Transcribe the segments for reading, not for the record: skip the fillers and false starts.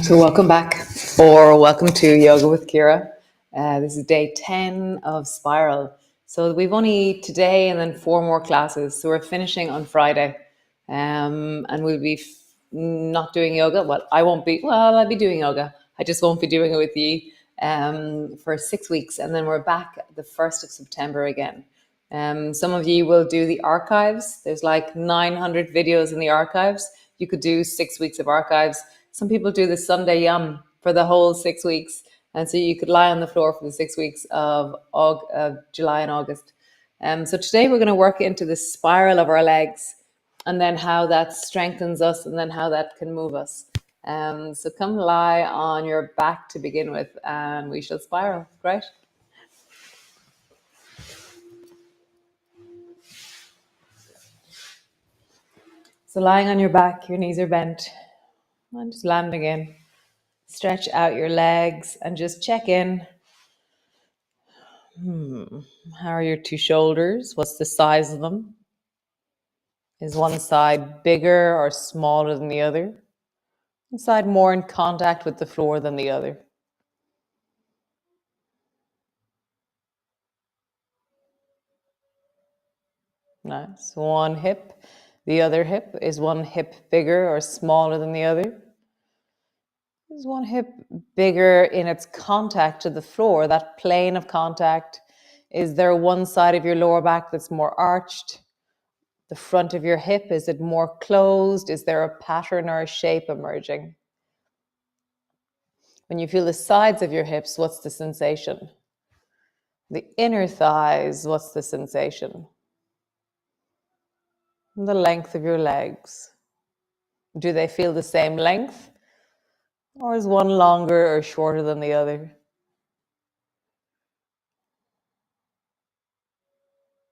So welcome back, or welcome to Yoga with Ciara. This is day 10 of Spiral. So we've only today and then 4 more classes. So we're finishing on Friday. And we'll be not doing yoga. Well, I won't be. Well, I'll be doing yoga. I just won't be doing it with you for 6 weeks. And then we're back the 1st of September again. Some of you will do the archives. There's like 900 videos in the archives. You could do 6 weeks of archives. Some people do the Sunday yum for the whole 6 weeks. And so you could lie on the floor for the 6 weeks of July and August. So today we're going to work into the spiral of our legs and then how that strengthens us and then how that can move us. So come lie on your back to begin with and we shall spiral. Great. So lying on your back, your knees are bent and just landing in. Stretch out your legs and just check in. How are your two shoulders? What's the size of them? Is one side bigger or smaller than the other? One side more in contact with the floor than the other? Nice. One hip. The other hip. Is one hip bigger or smaller than the other? Is one hip bigger in its contact to the floor, that plane of contact? Is there one side of your lower back that's more arched? The front of your hip, is it more closed? Is there a pattern or a shape emerging? When you feel the sides of your hips, what's the sensation? The inner thighs, what's the sensation? The length of your legs. Do they feel the same length? Or is one longer or shorter than the other?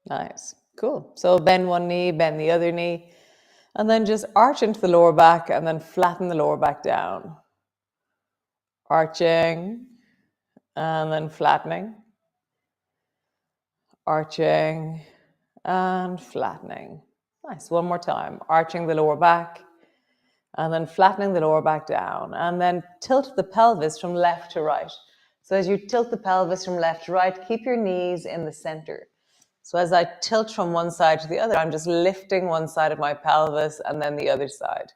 Nice. Cool. So bend one knee, bend the other knee, and then just arch into the lower back and then flatten the lower back down. Arching and then flattening. Arching and flattening. Nice. One more time. Arching the lower back and then flattening the lower back down. And then tilt the pelvis from left to right. So as you tilt the pelvis from left to right, keep your knees in the center. So as I tilt from one side to the other, I'm just lifting one side of my pelvis and then the other side.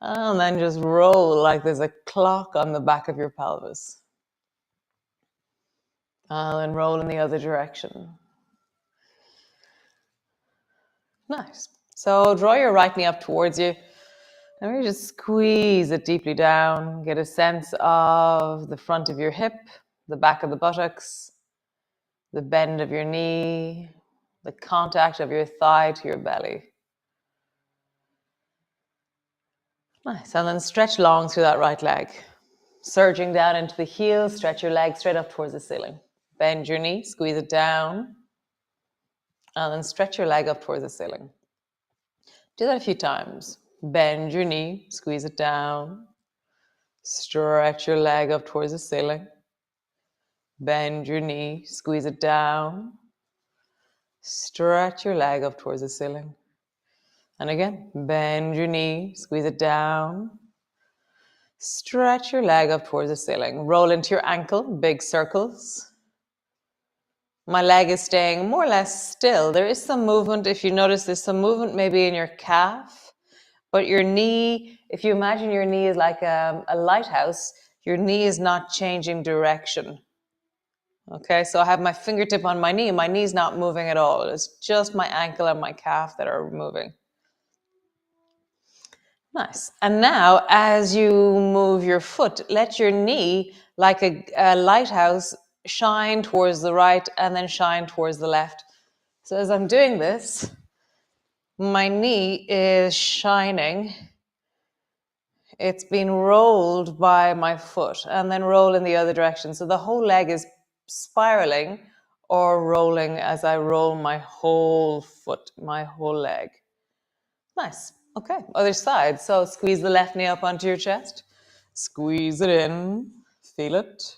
And then just roll like there's a clock on the back of your pelvis. And then roll in the other direction. Nice. So draw your right knee up towards you. And we just squeeze it deeply down. Get a sense of the front of your hip, the back of the buttocks, the bend of your knee, the contact of your thigh to your belly. Nice. And then stretch long through that right leg. Surging down into the heel, stretch your leg straight up towards the ceiling. Bend your knee, squeeze it down, and then stretch your leg up towards the ceiling. Do that a few times. Bend your knee, squeeze it down, stretch your leg up towards the ceiling. Bend your knee, squeeze it down, stretch your leg up towards the ceiling. And again, bend your knee, squeeze it down, stretch your leg up towards the ceiling. Roll into your ankle, big circles. My leg is staying more or less still. There is some movement. If you notice, there's some movement maybe in your calf, but your knee, if you imagine your knee is like a lighthouse, your knee is not changing direction. Okay, so I have my fingertip on my knee. My knee's not moving at all. It's just my ankle and my calf that are moving. Nice. And now, as you move your foot, let your knee, like a lighthouse, shine towards the right and then shine towards the left. So as I'm doing this, my knee is shining. It's been rolled by my foot and then roll in the other direction. So the whole leg is spiraling or rolling as I roll my whole foot, my whole leg. Nice. Okay, other side. So squeeze the left knee up onto your chest. Squeeze it in. Feel it.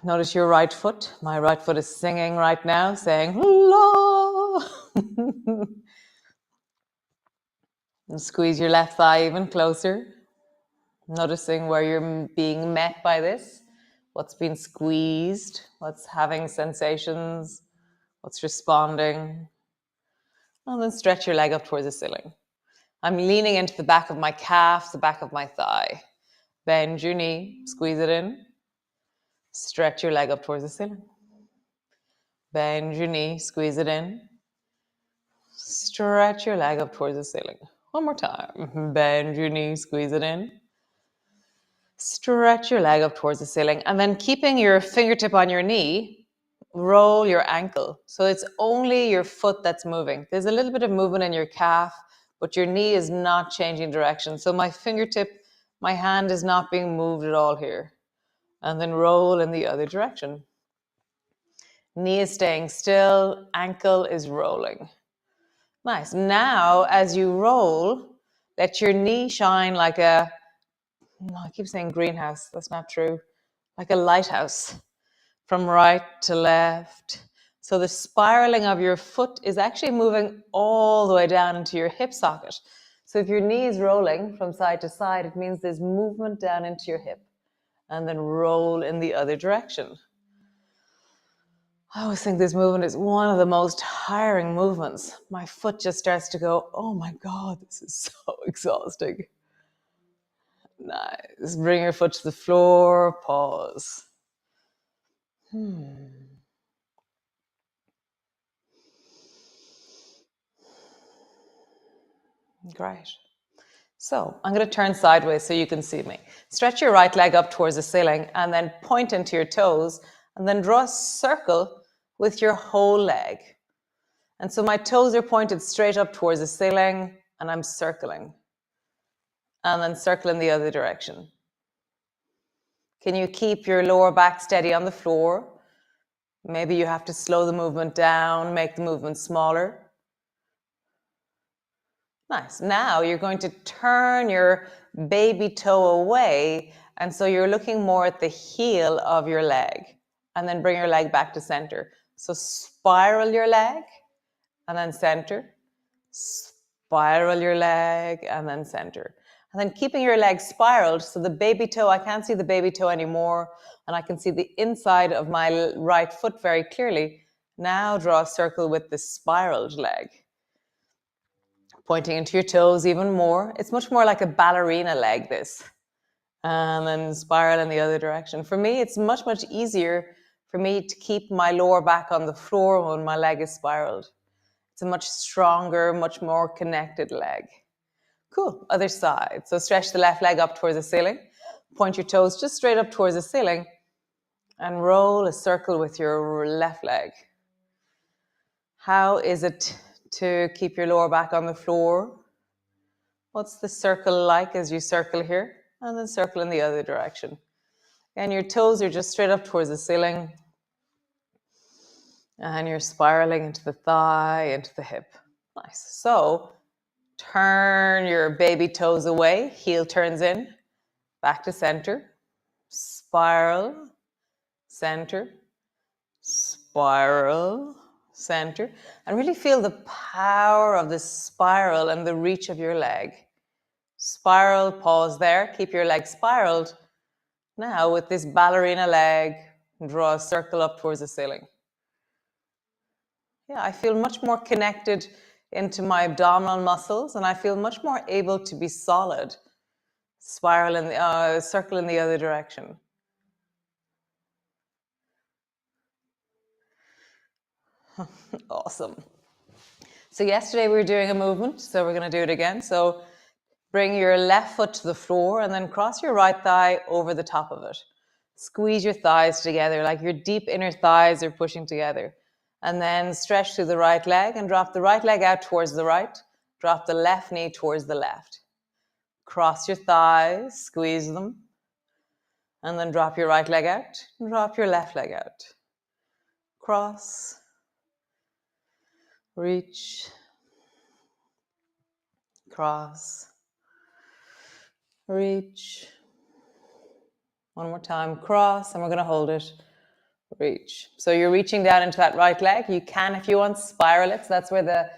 Notice your right foot. My right foot is singing right now, saying, la. And squeeze your left thigh even closer. Noticing where you're being met by this, what's being squeezed, what's having sensations, what's responding. And then stretch your leg up towards the ceiling. I'm leaning into the back of my calf, the back of my thigh. Bend your knee, squeeze it in. Stretch your leg up towards the ceiling. Bend your knee, squeeze it in. Stretch your leg up towards the ceiling. One more time. Bend your knee, squeeze it in. Stretch your leg up towards the ceiling. And then keeping your fingertip on your knee, roll your ankle. So it's only your foot that's moving. There's a little bit of movement in your calf, but your knee is not changing direction. So my fingertip, my hand is not being moved at all here. And then roll in the other direction. Knee is staying still, ankle is rolling. Nice. Now, as you roll, let your knee shine like a, I keep saying greenhouse, that's not true, like a lighthouse from right to left. So the spiraling of your foot is actually moving all the way down into your hip socket. So if your knee is rolling from side to side, it means there's movement down into your hip. And then roll in the other direction. I always think this movement is one of the most tiring movements. My foot just starts to go, oh my God, this is so exhausting. Nice. Bring your foot to the floor, pause. Great. So I'm going to turn sideways so you can see me. Stretch your right leg up towards the ceiling and then point into your toes and then draw a circle with your whole leg. And so my toes are pointed straight up towards the ceiling and I'm circling. And then circle in the other direction. Can you keep your lower back steady on the floor? Maybe you have to slow the movement down, make the movement smaller. Nice. Now you're going to turn your baby toe away. And so you're looking more at the heel of your leg. And then bring your leg back to center. So spiral your leg and then center. Spiral your leg and then center. And then keeping your leg spiraled, so the baby toe, I can't see the baby toe anymore, and I can see the inside of my right foot very clearly. Now draw a circle with the spiraled leg. Pointing into your toes even more. It's much more like a ballerina leg, this. And then spiral in the other direction. For me, it's much, much easier for me to keep my lower back on the floor when my leg is spiraled. It's a much stronger, much more connected leg. Cool. Other side. So stretch the left leg up towards the ceiling. Point your toes just straight up towards the ceiling and roll a circle with your left leg. How is it to keep your lower back on the floor? What's the circle like as you circle here? And then circle in the other direction. And your toes are just straight up towards the ceiling. And you're spiraling into the thigh, into the hip. Nice. So turn your baby toes away. Heel turns in. Back to center. Spiral. Center. Spiral. Center. And really feel the power of the spiral and the reach of your leg. Spiral, pause there. Keep your leg spiraled. Now with this ballerina leg, draw a circle up towards the ceiling. Yeah, I feel much more connected into my abdominal muscles and I feel much more able to be solid. Spiral in the circle in the other direction. Awesome. So yesterday we were doing a movement, so we're going to do it again. So bring your left foot to the floor and then cross your right thigh over the top of it. Squeeze your thighs together like your deep inner thighs are pushing together. And then stretch through the right leg and drop the right leg out towards the right. Drop the left knee towards the left. Cross your thighs, squeeze them. And then drop your right leg out and drop your left leg out. Cross. Reach. Cross. Reach. One more time, cross, and we're going to hold it. Reach. So you're reaching down into that right leg. You can, if you want, spiral it. So that's where the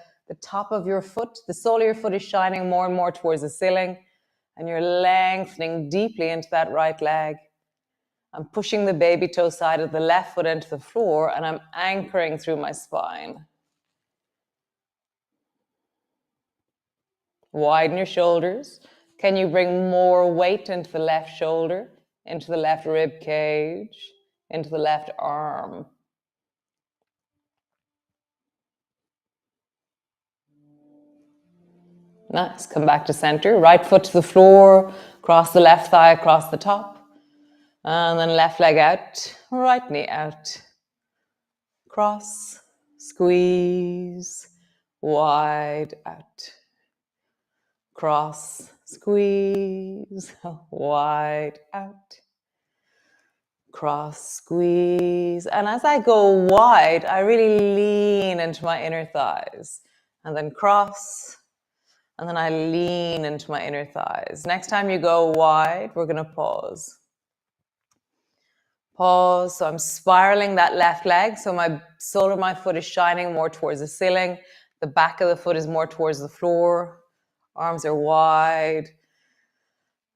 top of your foot, the sole of your foot is shining more and more towards the ceiling. And you're lengthening deeply into that right leg. I'm pushing the baby toe side of the left foot into the floor, and I'm anchoring through my spine. Widen your shoulders. Can you bring more weight into the left shoulder, into the left rib cage, into the left arm? Nice. Come back to center. Right foot to the floor. Cross the left thigh across the top. And then left leg out. Right knee out. Cross. Squeeze. Wide out. Cross. Squeeze. Wide out. Cross, squeeze. And as I go wide, I really lean into my inner thighs. And then cross. And then I lean into my inner thighs. Next time you go wide, we're going to pause. Pause. So I'm spiraling that left leg. So my sole of my foot is shining more towards the ceiling. The back of the foot is more towards the floor. Arms are wide.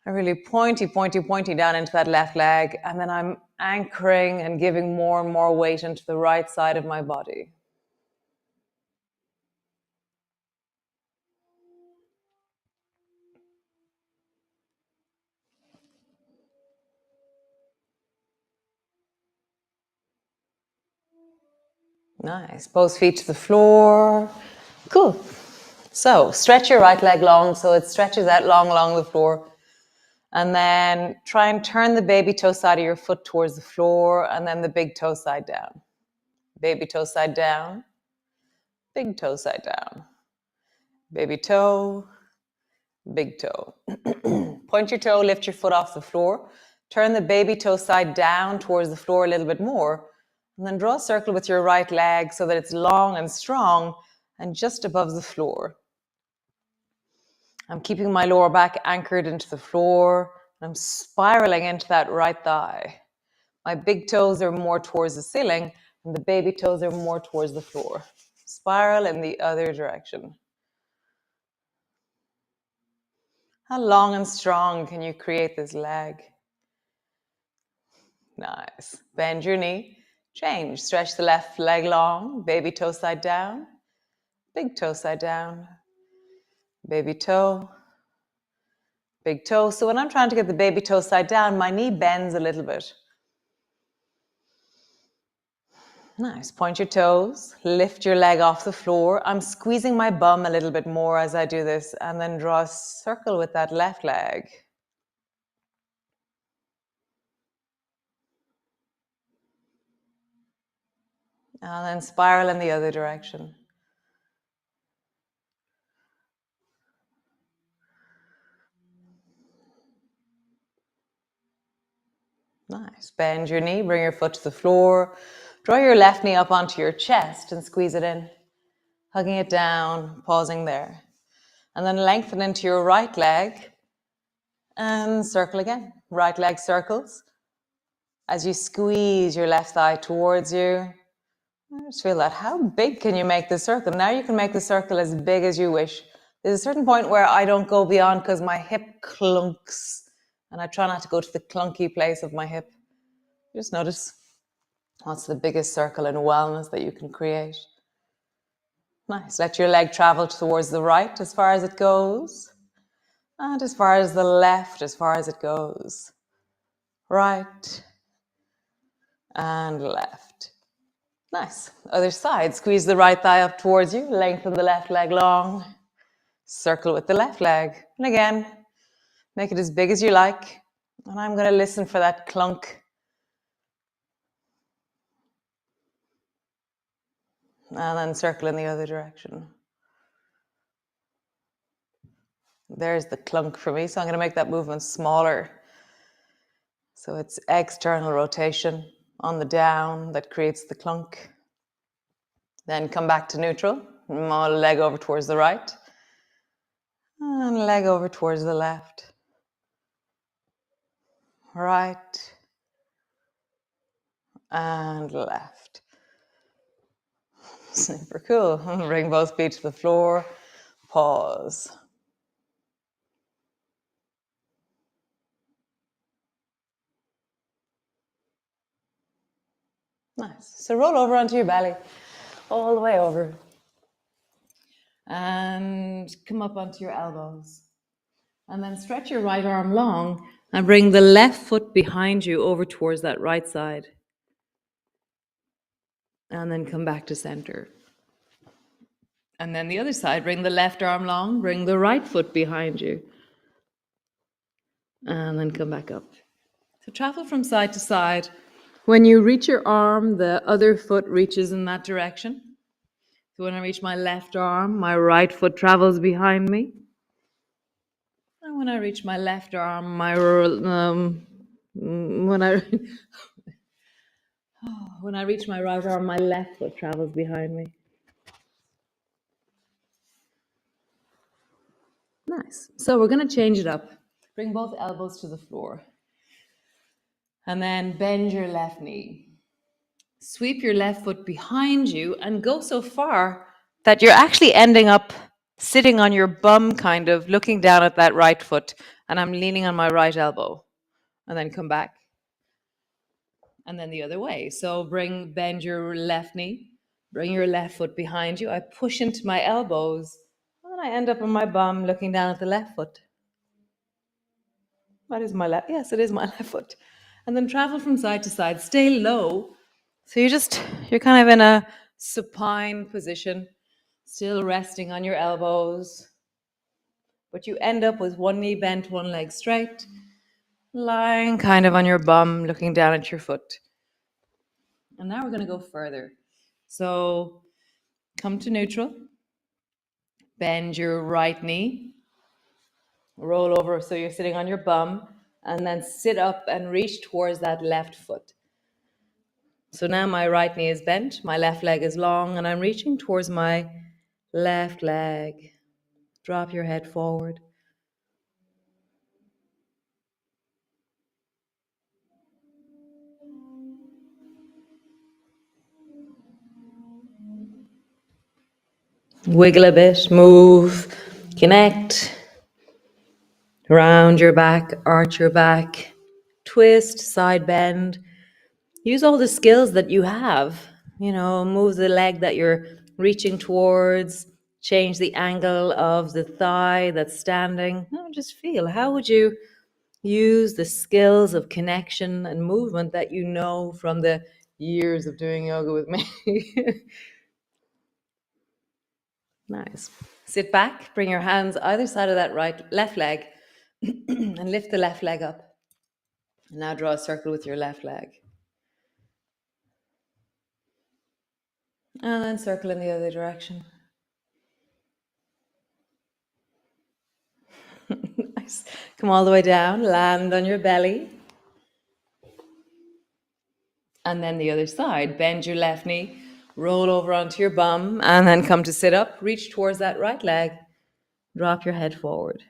I really pointy down into that left leg. And then I'm anchoring and giving more and more weight into the right side of my body. Nice. Both feet to the floor. Cool. So stretch your right leg long so it stretches out long along the floor. And then try and turn the baby toe side of your foot towards the floor and then the big toe side down. Baby toe side down. Big toe side down. Baby toe. Big toe. Point your toe, lift your foot off the floor. Turn the baby toe side down towards the floor a little bit more. And then draw a circle with your right leg so that it's long and strong and just above the floor. I'm keeping my lower back anchored into the floor. I'm spiraling into that right thigh. My big toes are more towards the ceiling and the baby toes are more towards the floor. Spiral in the other direction. How long and strong can you create this leg? Nice. Bend your knee. Change. Stretch the left leg long. Baby toe side down. Big toe side down. Baby toe. Big toe. So when I'm trying to get the baby toe side down, my knee bends a little bit. Nice. Point your toes. Lift your leg off the floor. I'm squeezing my bum a little bit more as I do this, and then draw a circle with that left leg. And then spiral in the other direction. Nice. Bend your knee, bring your foot to the floor. Draw your left knee up onto your chest and squeeze it in. Hugging it down, pausing there. And then lengthen into your right leg and circle again. Right leg circles. As you squeeze your left thigh towards you, just feel that. How big can you make the circle? Now you can make the circle as big as you wish. There's a certain point where I don't go beyond because my hip clunks. And I try not to go to the clunky place of my hip. Just notice what's the biggest circle in wellness that you can create. Nice. Let your leg travel towards the right as far as it goes. And as far as the left, as far as it goes. Right and left. Nice. Other side. Squeeze the right thigh up towards you. Lengthen the left leg long. Circle with the left leg. And again, make it as big as you like. And I'm going to listen for that clunk. And then circle in the other direction. There's the clunk for me. So I'm going to make that movement smaller. So it's external rotation on the down that creates the clunk. Then come back to neutral. Leg over towards the right. And leg over towards the left. Right. And left. Super cool. Bring both feet to the floor. Pause. Nice. So roll over onto your belly, all the way over. And come up onto your elbows. And then stretch your right arm long and bring the left foot behind you over towards that right side. And then come back to center. And then the other side, bring the left arm long, bring the right foot behind you. And then come back up. So travel from side to side. When you reach your arm, the other foot reaches in that direction. So when I reach my left arm, my right foot travels behind me. And when I reach my left arm, when I when I reach my right arm, my left foot travels behind me. Nice. So we're going to change it up. Bring both elbows to the floor. And then bend your left knee. Sweep your left foot behind you and go so far that you're actually ending up sitting on your bum, kind of looking down at that right foot. And I'm leaning on my right elbow. And then come back. And then the other way. So bend your left knee. Bring your left foot behind you. I push into my elbows. And I end up on my bum looking down at the left foot. That is my left. Yes, it is my left foot. And then travel from side to side. Stay low. So you're kind of in a supine position, still resting on your elbows. But you end up with one knee bent, one leg straight, lying kind of on your bum, looking down at your foot. And now we're going to go further. So come to neutral. Bend your right knee. Roll over so you're sitting on your bum. And then sit up and reach towards that left foot. So now my right knee is bent, my left leg is long, and I'm reaching towards my left leg. Drop your head forward. Wiggle a bit, move, connect. Round your back, arch your back, twist, side bend. Use all the skills that you have. Move the leg that you're reaching towards, change the angle of the thigh that's standing. Just feel, how would you use the skills of connection and movement that you know from the years of doing yoga with me? Nice. Sit back, bring your hands either side of that left leg and lift the left leg up. And now draw a circle with your left leg. And then circle in the other direction. Nice. Come all the way down, land on your belly. And then the other side, bend your left knee, roll over onto your bum, and then come to sit up, reach towards that right leg, drop your head forward.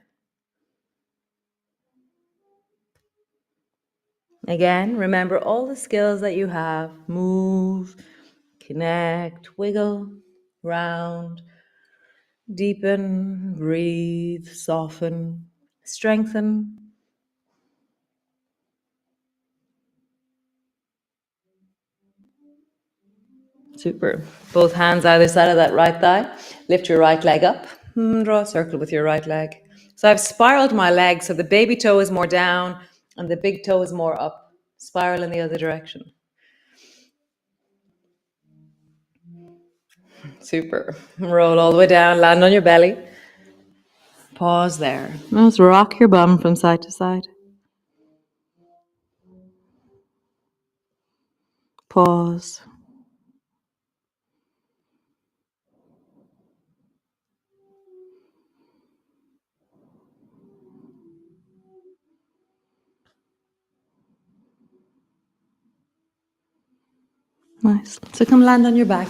Again, remember all the skills that you have. Move, connect, wiggle, round, deepen, breathe, soften, strengthen. Super. Both hands either side of that right thigh. Lift your right leg up. Draw a circle with your right leg. So I've spiraled my leg so the baby toe is more down and the big toe is more up. Spiral in the other direction. Super. Roll all the way down, land on your belly. Pause there. Let's rock your bum from side to side. Pause. Nice. So come land on your back.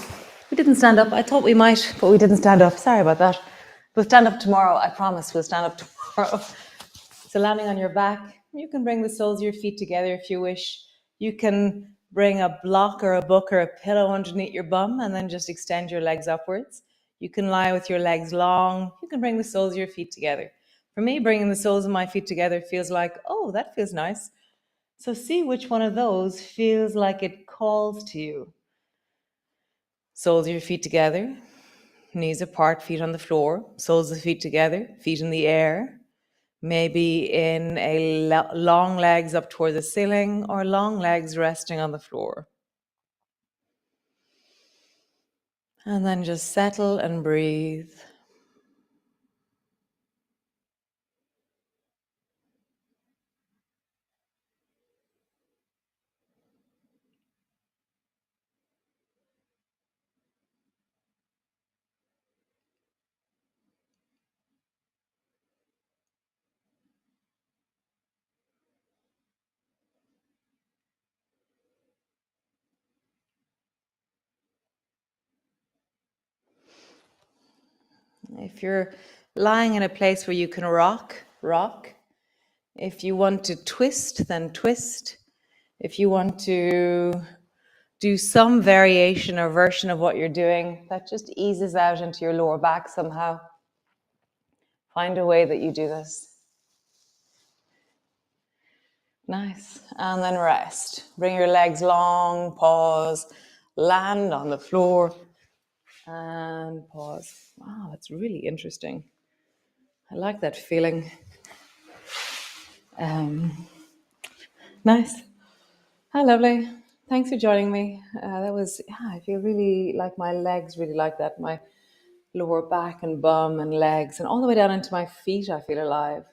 We didn't stand up. I thought we might, but we didn't stand up. Sorry about that. We'll stand up tomorrow. I promise we'll stand up tomorrow. So landing on your back, you can bring the soles of your feet together if you wish. You can bring a block or a book or a pillow underneath your bum and then just extend your legs upwards. You can lie with your legs long. You can bring the soles of your feet together. For me, bringing the soles of my feet together feels like, oh, that feels nice. So see which one of those feels like it calls to you. Soles of your feet together, knees apart, feet on the floor, soles of the feet together, feet in the air, maybe in a long legs up toward the ceiling or long legs resting on the floor. And then just settle and breathe. If you're lying in a place where you can rock, rock. If you want to twist, then twist. If you want to do some variation or version of what you're doing that just eases out into your lower back somehow, find a way that you do this. Nice. And then rest. Bring your legs long, pause, land on the floor, and pause. Wow, that's really interesting. I like that feeling. Nice. Hi, lovely. Thanks for joining me. That was, yeah, I feel really like my legs really like that. My lower back and bum and legs and all the way down into my feet, I feel alive.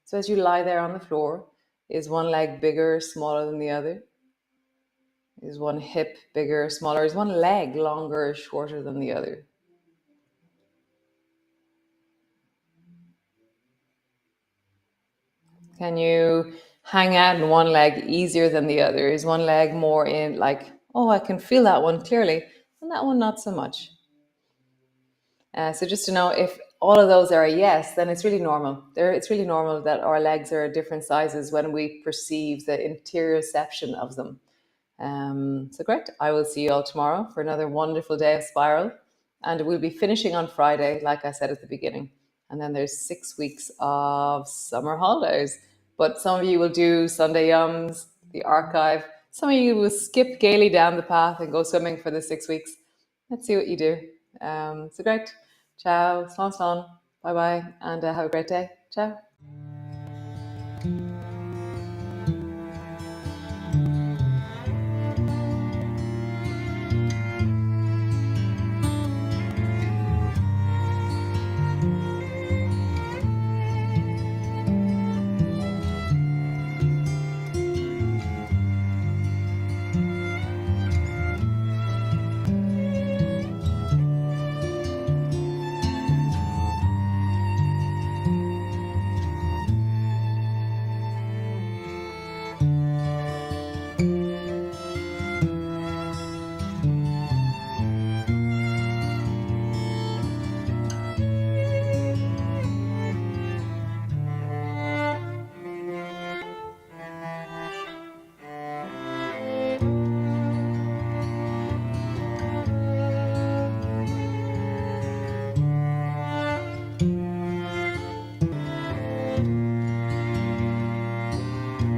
So as you lie there on the floor, is one leg bigger, smaller than the other? Is one hip bigger, smaller? Is one leg longer, shorter than the other? Can you hang out in one leg easier than the other? Is one leg more in like, oh, I can feel that one clearly, and that one not so much? So just to know if all of those are a yes, then it's really normal. It's really normal that our legs are different sizes when we perceive the interoception of them. So great. I will see you all tomorrow for another wonderful day of Spiral. And we'll be finishing on Friday, like I said at the beginning. And then there's 6 weeks of summer holidays. But some of you will do Sunday Yums, the archive. Some of you will skip gaily down the path and go swimming for the 6 weeks. Let's see what you do. So great. Ciao. Slán slán. Bye bye. And have a great day. Ciao.